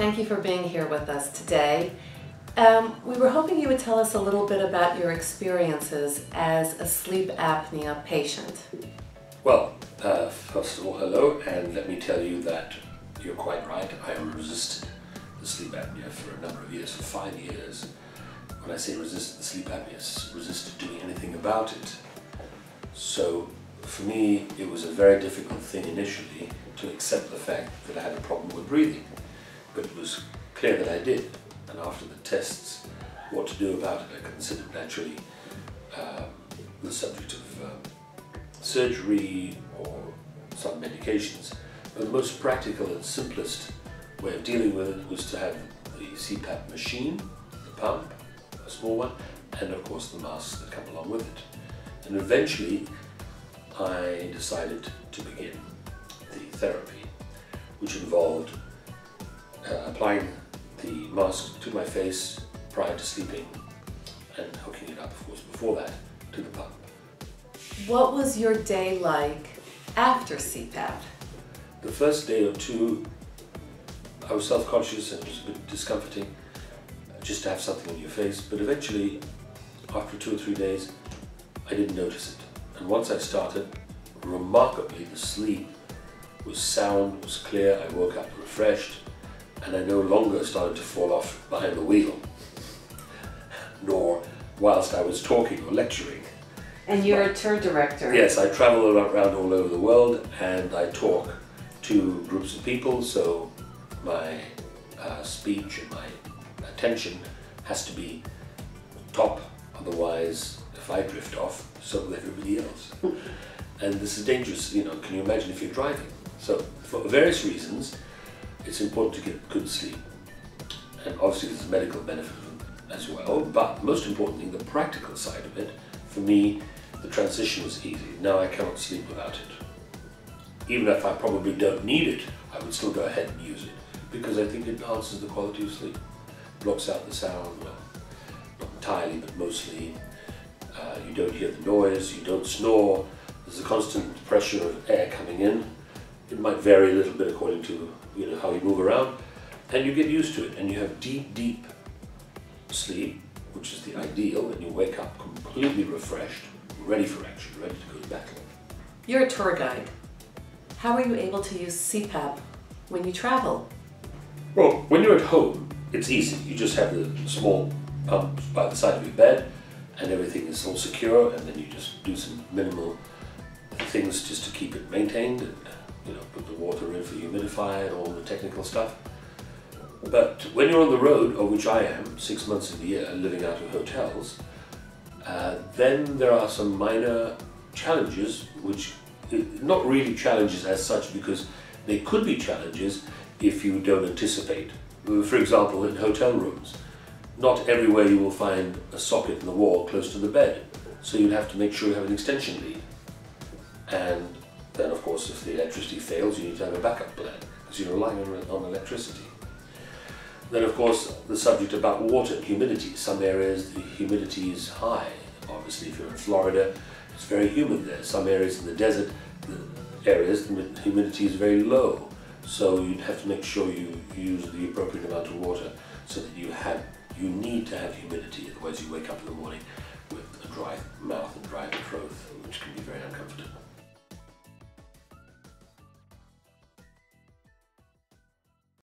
thank you for being here with us today. We were hoping you would tell us a little bit about your experiences as a sleep apnea patient. Well, first of all, hello, and let me tell you that you're quite right. I resisted the sleep apnea for a number of years, for 5 years. When I say resisted the sleep apnea, resisted doing anything about it. So for me, it was a very difficult thing initially to accept the fact that I had a problem with breathing. But it was clear that I did. And after the tests, what to do about it, I considered naturally the subject of surgery or some medications. But the most practical and simplest way of dealing with it was to have the CPAP machine, the pump, a small one, and of course the masks that come along with it. And eventually I decided to begin the therapy, which involved applying the mask to my face prior to sleeping and hooking it up, of course, before that to the pump. What was your day like after CPAP? The first day or two, I was self-conscious and it was a bit discomforting just to have something on your face, but eventually, after 2 or 3 days, I didn't notice it. And once I started, remarkably, the sleep was sound, was clear, I woke up refreshed, and I no longer started to fall off behind the wheel, nor whilst I was talking or lecturing. And you're a tour director. Yes, I travel around all over the world and I talk to groups of people, so my speech and my attention has to be top, otherwise if I drift off, so will everybody else. And this is dangerous, you know, can you imagine if you're driving? So for various reasons, it's important to get good sleep. And obviously there's a medical benefit as well, but most importantly, the practical side of it, for me, the transition was easy. Now I cannot sleep without it. Even if I probably don't need it, I would still go ahead and use it, because I think it enhances the quality of sleep. Blocks out the sound, well, not entirely, but mostly. You don't hear the noise, you don't snore, there's a constant pressure of air coming in. It might vary a little bit according to how you move around, and you get used to it, and you have deep, deep sleep, which is the ideal, and you wake up completely refreshed, ready for action, ready to go to battle. You're a tour guide. How are you able to use CPAP when you travel? Well, when you're at home, it's easy. You just have the small pump by the side of your bed, and everything is all secure, and then you just do some minimal things just to keep it maintained, and put the water in for humidify and all the technical stuff. But when you're on the road, of which I am, 6 months of the year, living out of hotels, then there are some minor challenges, which not really challenges as such, because they could be challenges if you don't anticipate. For example, in hotel rooms, not everywhere you will find a socket in the wall close to the bed, so you'd have to make sure you have an extension lead. And then, of course, if the electricity fails, you need to have a backup plan, because you're relying on electricity. Then, of course, the subject about water and humidity. Some areas the humidity is high. Obviously, if you're in Florida, it's very humid there. Some areas in the desert, the humidity is very low. So you'd have to make sure you use the appropriate amount of water so that you need to have humidity, otherwise you wake up in the morning with a dry mouth and dry throat, which can be very uncomfortable.